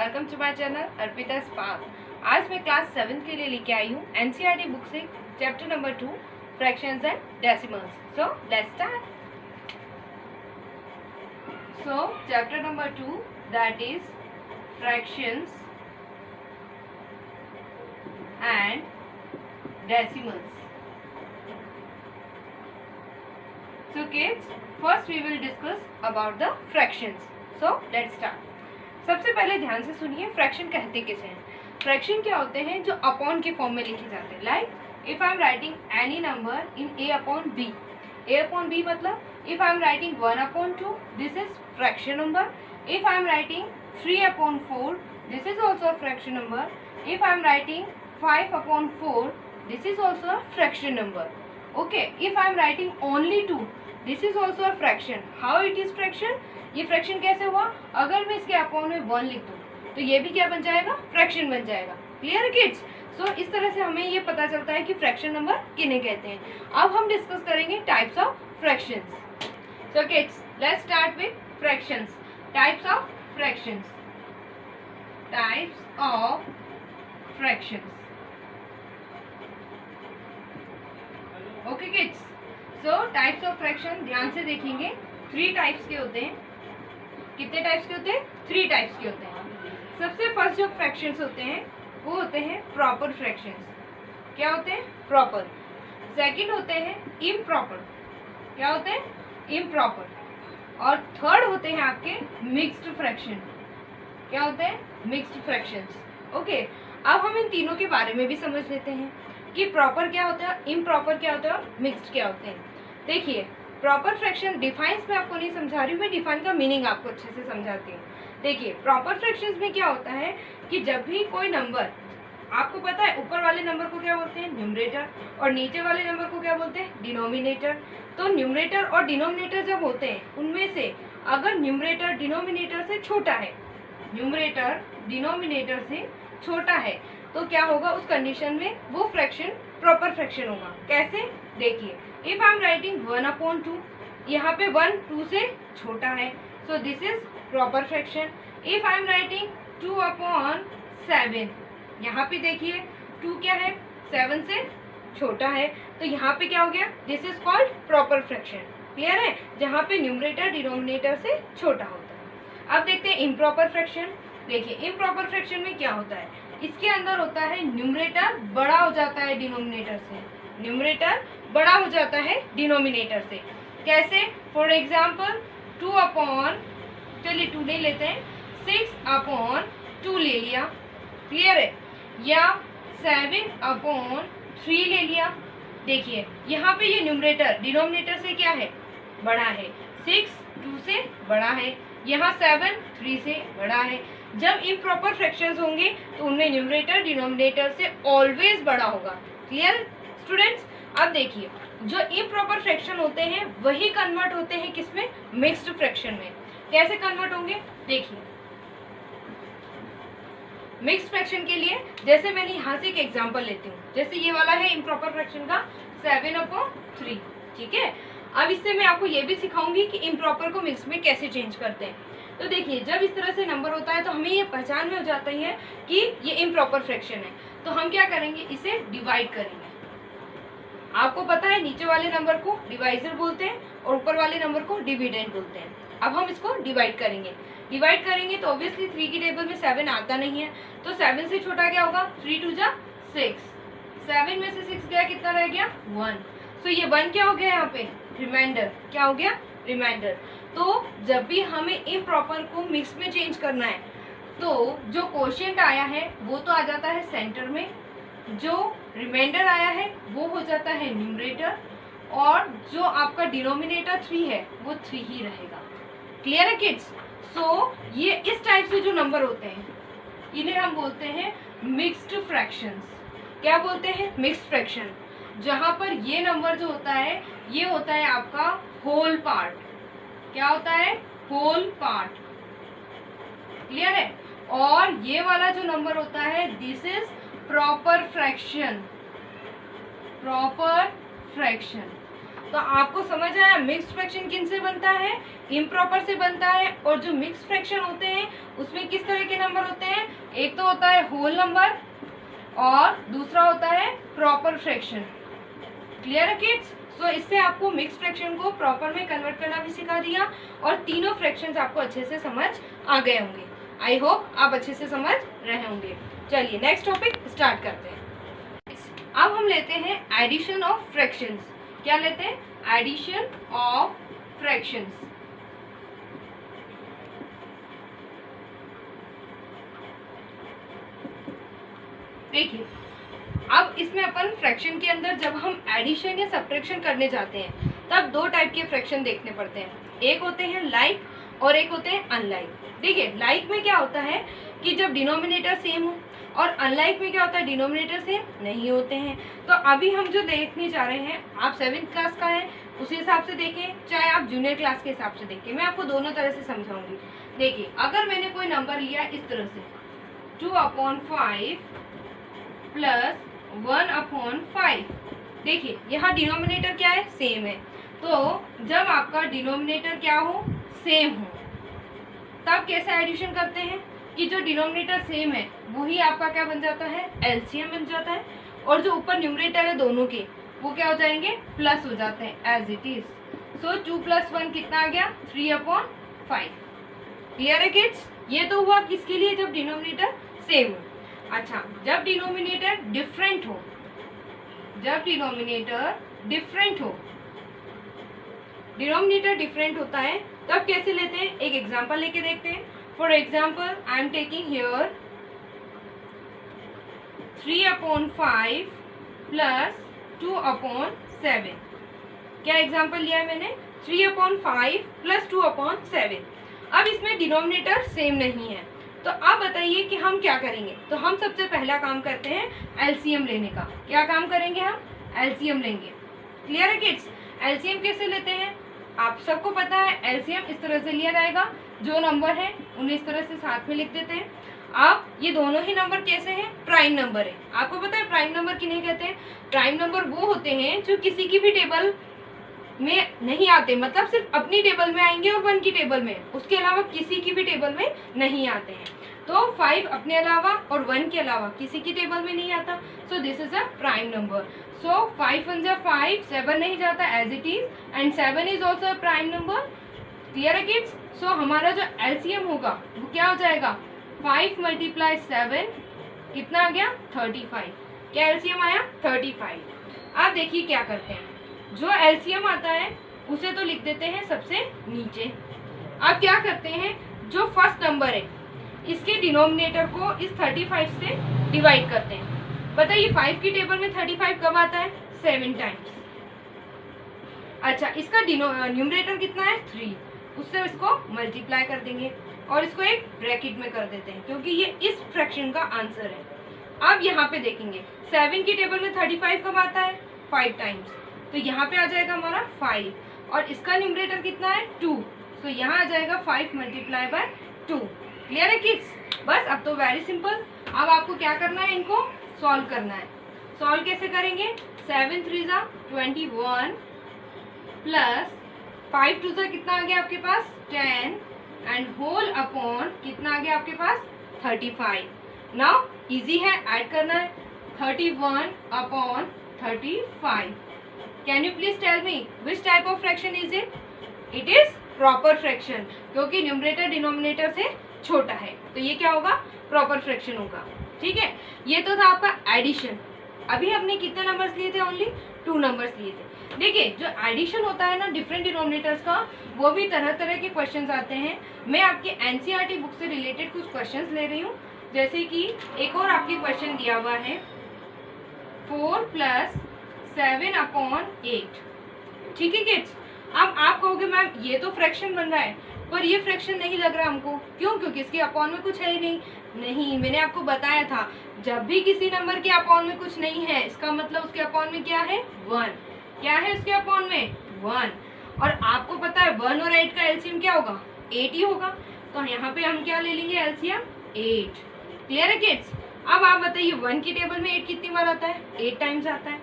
Welcome to my channel Arpita spark. आज मैं class 7 के लिए लेके आई हूँ एनसीईआरटी बुक से chapter number 2 fractions and decimals. So let's start. So chapter number 2 that is fractions and decimals. So kids, first we will discuss about the fractions. So let's start. सबसे पहले ध्यान से सुनिए, फ्रैक्शन कहते किसे हैं। Fraction क्या होते हैं जो अपॉन के फॉर्म में लिखे जाते हैं। Like if I am writing any number in a upon b, a upon b मतलब if I am writing 1 upon 2 this is fraction number. If I am writing 3 upon 4 this is also a fraction number. If I am writing 5 upon 4 this is also a fraction number. Okay, if I am writing only 2 this is also a fraction. How it is fraction? ये fraction कैसे हुआ? अगर मैं इसके upon में 1 लिख दूँ तो ये भी क्या बन जाएगा? फ्रैक्शन बन जाएगा। Clear kids? सो इस तरह से हमें ये पता चलता है कि फ्रैक्शन नंबर किन्हें कहते हैं। अब हम डिस्कस करेंगे types of fractions. So kids let's start with fractions. Types of fractions. Types of fractions. Okay kids, so types of fraction ध्यान से देखेंगे। 3 टाइप्स के होते हैं। कितने टाइप्स के होते हैं? 3 टाइप्स के होते हैं। सबसे फर्स्ट जो फ्रैक्शंस होते हैं वो होते हैं प्रॉपर फ्रैक्शंस। क्या होते हैं? प्रॉपर। सेकंड होते हैं इम्प्रॉपर। क्या होते हैं? इम्प्रॉपर। और थर्ड होते हैं आपके मिक्स्ड फ्रैक्शन। क्या होते हैं? Mixed fractions. ओके, अब हम इन तीनों के बारे में भी समझ लेते हैं कि प्रॉपर क्या होता है, इम्प्रॉपर क्या होता है और मिक्स्ड क्या होते हैं। देखिए, प्रॉपर फ्रैक्शन डिफाइंस में आपको नहीं समझा रही हूँ, मैं डिफाइन का मीनिंग आपको अच्छे से समझाती हूँ। देखिए, प्रॉपर फ्रैक्शंस में क्या होता है कि जब भी कोई नंबर, आपको पता है ऊपर वाले नंबर को क्या बोलते हैं? न्यूमरेटर, और नीचे वाले नंबर को क्या बोलते हैं? डिनोमिनेटर। तो न्यूमरेटर और डिनोमिनेटर जब होते हैं उनमें से अगर न्यूमरेटर डिनोमिनेटर से छोटा है, न्यूमरेटर डिनोमिनेटर से छोटा है तो क्या होगा? उस कंडीशन में वो फ्रैक्शन प्रॉपर फ्रैक्शन होगा। कैसे? देखिए, if I am writing 1 upon 2, यहाँ पे 1 2 से छोटा है, सो this is proper fraction. If I am writing 2 upon 7, यहाँ पे देखिए 2 क्या है? 7 से छोटा है, तो यहाँ पे क्या हो गया? This is called proper fraction. Clear है? जहाँ पे न्यूमरेटर डिनोमिनेटर से छोटा होता है। अब देखते हैं इम्प्रॉपर फ्रैक्शन। देखिए, इम्प्रॉपर फ्रैक्शन में क्या होता है? इसके अंदर होता है न्यूमरेटर बड़ा हो जाता है डिनोमिनेटर से। न्यूमरेटर बड़ा हो जाता है डिनोमिनेटर से। कैसे? फॉर एग्जाम्पल 2 अपॉन, चलिए 2 नहीं लेते हैं, 6 अपॉन 2 ले लिया। क्लियर है? या 7 अपॉन 3 ले लिया। देखिए, यहाँ पे ये न्यूमरेटर डिनोमिनेटर से क्या है? बड़ा है। 6 2 से बड़ा है, यहाँ 7 3 से बड़ा है। जब इम्प्रॉपर फ्रैक्शंस होंगे तो उनमें न्यूमरेटर डिनोमिनेटर से ऑलवेज बड़ा होगा। Clear students? अब देखिए, जो इम्प्रॉपर फ्रैक्शन होते हैं वही कन्वर्ट होते हैं किसमें? मिक्स्ड फ्रैक्शन में। कैसे कन्वर्ट होंगे? देखिए, मिक्स्ड फ्रैक्शन के लिए जैसे मैंने यहाँ से एक एग्जांपल लेती हूँ। जैसे ये वाला है इम्प्रॉपर फ्रैक्शन का 7 अपॉन 3। ठीक है, अब इससे मैं आपको ये भी सिखाऊंगी कि इम्प्रॉपर को मिक्स में कैसे चेंज करते हैं। तो देखिए, जब इस तरह से नंबर होता है तो हमें ये पहचान में हो जाता है कि ये इम्प्रॉपर फ्रैक्शन है। तो हम क्या करेंगे? इसे डिवाइड करेंगे। आपको पता है नीचे वाले नंबर को डिवाइजर बोलते हैं और ऊपर वाले नंबर को डिविडेंड बोलते हैं। अब हम इसको डिवाइड करेंगे। डिवाइड करेंगे तो ऑब्वियसली 3 की टेबल में 7 आता नहीं है, तो 7 से छोटा क्या होगा? 3 2 जा 6। 7 में से 6 गया, कितना रह गया? 1। सो ये 1 क्या हो गया यहाँ पे? रिमाइंडर। क्या हो गया? रिमाइंडर। तो जब भी हमें इम्प्रॉपर को मिक्स में चेंज करना है तो जो कोशिएंट आया है वो तो आ जाता है सेंटर में, जो रिमाइंडर आया है वो हो जाता है न्यूमरेटर, और जो आपका डिनोमिनेटर 3 है वो 3 ही रहेगा। क्लियर है किड्स? सो ये इस टाइप से जो नंबर होते हैं इन्हें हम बोलते हैं मिक्स्ड फ्रैक्शंस। क्या बोलते हैं? Mixed fraction. जहाँ पर ये नंबर जो होता है ये होता है आपका होल पार्ट। क्या होता है? Whole part. क्लियर है? और ये वाला जो नंबर होता है this is proper fraction. Proper fraction. तो आपको समझ आया मिक्स्ड फ्रैक्शन किन से बनता है, इम्प्रॉपर से बनता है। और जो मिक्स्ड फ्रैक्शन होते हैं उसमें किस तरह के नंबर होते हैं, एक तो होता है होल नंबर और दूसरा होता है प्रॉपर फ्रैक्शन। क्लियर है किड्स? सो इससे आपको मिक्स्ड फ्रैक्शन को प्रॉपर में कन्वर्ट करना भी सिखा दिया और तीनों फ्रैक्शंस आपको अच्छे से समझ आ गए होंगे। आई होप आप अच्छे से समझ रहे होंगे। चलिए नेक्स्ट टॉपिक स्टार्ट करते हैं। अब हम लेते हैं एडिशन ऑफ फ्रैक्शंस। क्या लेते हैं? Addition of fractions. देखिए अब इसमें अपन फ्रैक्शन के अंदर जब हम एडिशन या सब्ट्रैक्शन करने जाते हैं तब दो टाइप के फ्रैक्शन देखने पड़ते हैं। एक होते हैं लाइक और एक होते हैं अनलाइक। देखिए लाइक में क्या होता है कि जब डिनोमिनेटर सेम हो, और अनलाइक में क्या होता है, डिनोमिनेटर सेम नहीं होते हैं। तो अभी हम जो देखने जा रहे हैं, आप 7th क्लास का है उस हिसाब से देखें, चाहे आप जूनियर क्लास के हिसाब से देखें, मैं आपको दोनों तरह से समझाऊंगी। देखिए अगर मैंने कोई नंबर लिया इस तरह से 2/5 प्लस 1/5, देखिए यहाँ डिनोमिनेटर क्या है, सेम है। तो जब आपका डिनोमिनेटर क्या हो, सेम हो, तब कैसे एडिशन करते हैं कि जो डिनोमिनेटर सेम है वही आपका क्या बन जाता है, एलसीएम बन जाता है। और जो ऊपर न्यूमरेटर है दोनों के वो क्या हो जाएंगे, प्लस हो जाते हैं एज इट इज। सो 2 + 1 कितना आ गया, 3/5। क्लियर है किड्स? ये तो हुआ किसके लिए, जब डिनोमिनेटर सेम हो। अच्छा जब डिनोमिनेटर डिफरेंट हो, जब डिनोमिनेटर डिफरेंट हो, डिनोमिनेटर डिफरेंट होता है तब कैसे लेते हैं, एक एग्जांपल लेके देखते हैं। For example I am taking here 3/5 plus 2/7। क्या एग्जांपल लिया है मैंने, 3/5 प्लस 2/7। अब इसमें डिनोमिनेटर सेम नहीं है, तो अब बताइए कि हम क्या करेंगे। तो हम सबसे पहला काम करते हैं एलसीएम लेने का। क्या काम करेंगे, हम एलसीएम लेंगे। क्लियर है किड्स? एलसीएम कैसे लेते हैं, आप सबको पता है। एलसीएम इस तरह से लिया जाएगा, जो नंबर है उन्हें इस तरह से साथ में लिख देते हैं। आप ये दोनों ही नंबर कैसे हैं, प्राइम नंबर है। आपको पता है प्राइम नंबर किन्हें कहते हैं, प्राइम नंबर वो होते हैं जो किसी की भी टेबल में नहीं आते, मतलब सिर्फ अपनी टेबल में आएंगे और 1 की टेबल में, उसके अलावा किसी की भी टेबल में नहीं आते हैं। तो 5 अपने अलावा और 1 के अलावा किसी की टेबल में नहीं आता। So this is a prime number. So 5 × 5, 7 नहीं जाता as it is, and 7 is also a prime number. Clear है किड्स? सो हमारा जो एलसीएम होगा वो क्या हो जाएगा, 5 × 7 कितना आ गया, 35। क्या एलसीएम आया, 35। अब देखिए क्या करते हैं, जो एलसीएम आता है उसे तो लिख देते हैं सबसे नीचे। अब क्या करते हैं, जो फर्स्ट नंबर है इसके डिनोमिनेटर को इस 35 से डिवाइड करते हैं। बताइए 5 की टेबल में 35 कब आता है, 7 टाइम्स। अच्छा इसका न्यूमरेटर कितना है, 3, उससे इसको मल्टीप्लाई कर देंगे और इसको एक ब्रैकेट में कर देते हैं, क्योंकि ये इस फ्रैक्शन का आंसर है। अब यहाँ पे देखेंगे 7 की टेबल में 35 कब आता है, 5 टाइम्स। तो यहाँ पे आ जाएगा हमारा 5, और इसका न्यूमरेटर कितना है, 2। तो यहाँ आ जाएगा 5 × 2। क्लियर है किड्स? बस अब तो वेरी सिंपल। अब आपको क्या करना है, इनको सॉल्व करना है। सॉल्व कैसे करेंगे, 7 × 3 = 21 प्लस 5 × 2 कितना आ गया आपके पास, 10, एंड होल अपॉन कितना आ गया आपके पास, 35। नाउ इजी है, ऐड करना है, 31/35। Can you please tell me which type of fraction is it? It is proper fraction, क्योंकि न्यूमरेटर डिनोमिनेटर से छोटा है, तो ये क्या होगा, प्रॉपर फ्रैक्शन होगा। ठीक है, ये तो था आपका एडिशन। अभी हमने कितने नंबर्स लिए थे, ओनली 2 नंबर्स लिए थे। देखिए जो एडिशन होता है ना डिफरेंट डिनोमिनेटर्स का, वो भी तरह तरह के क्वेश्चंस आते हैं। मैं आपके एनसीईआरटी बुक से रिलेटेड कुछ क्वेश्चंस ले रही हूँ। जैसे कि एक और आपके क्वेश्चन दिया हुआ है 4 + 7/8। ठीक है किड्स? अब आप कहोगे मैम ये तो फ्रैक्शन बन रहा है, पर ये फ्रैक्शन नहीं लग रहा हमको, क्यों? क्योंकि इसके अपॉन में कुछ है ही नहीं। मैंने आपको बताया था जब भी किसी नंबर के अपॉन में कुछ नहीं है, इसका मतलब उसके अपॉन में क्या है, 1। क्या है उसके अपॉन में, 1। और आपको पता है 1 और 8 का एलसीएम क्या होगा, 8 ही होगा। तो यहाँ पे हम क्या ले लेंगे, एलसीएम 8। क्लियर है किड्स? अब आप बताइए 1 की टेबल में 8 कितनी बार आता है, 8 टाइम्स आता है।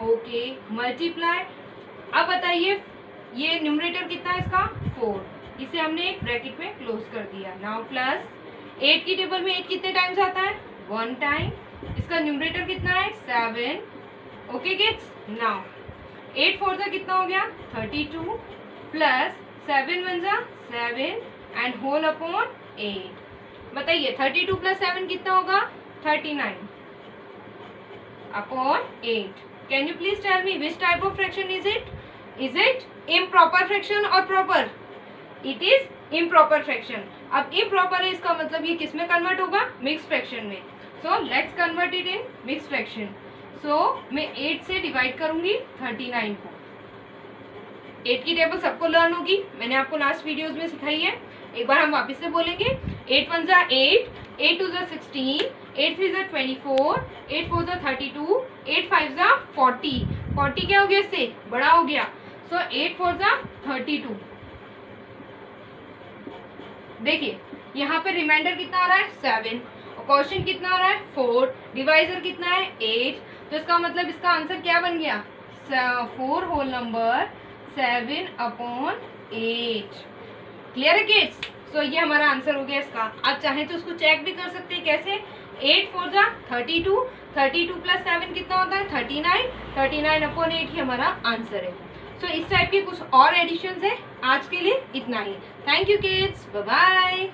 ओके, मल्टीप्लाई अब बताइए ये न्यूमरेटर कितना है इसका 4, इसे हमने एक ब्रैकेट में क्लोज कर दिया। नाउ प्लस 8 की टेबल में 8 कितने टाइम्स आता है 1 टाइम, इसका न्यूमरेटर कितना है 7। ओके किड्स, नाउ 8 4 जा कितना हो गया 32 प्लस 7 1 जा 7 एंड होल अपॉन 8। बताइए 32 प्लस 7 कितना होगा 39 upon 8। Can you please tell me which type of fraction is it? Is it improper fraction और proper? It is improper fraction. अब इम्प्रॉपर है इसका मतलब ये किस में कन्वर्ट होगा मिक्स फ्रैक्शन में। So let's convert it in mix fraction. So मैं 8 से डिवाइड करूंगी 39 को। 8 की टेबल सबको लर्न होगी, मैंने आपको लास्ट वीडियोस में सिखाई है, एक बार हम वापस से बोलेंगे। 8 1 जा 8, 8 2 जा 16, 8 3 जा 24, 8 4 जा 32, 8 5 जा 40। 40 क्या हो गया इससे बड़ा हो गया। सो 8 4 जा 32। देखिए यहाँ पे रिमाइंडर कितना आ रहा है 7 और क्वेश्चन कितना आ रहा है 4, डिवाइजर कितना है 8। तो इसका मतलब इसका आंसर क्या बन गया 4 होल नंबर 7 अपॉन 8। क्लियर है किड्स? सो ये हमारा आंसर हो गया इसका। आप चाहें तो उसको चेक भी कर सकते हैं। कैसे? 8 4 जा 32, 32 प्लस 7 कितना होता है 39, 39 अपॉन 8 ही हमारा आंसर है। सो इस टाइप के कुछ और एडिशंस है। आज के लिए इतना ही। Thank you kids, bye bye.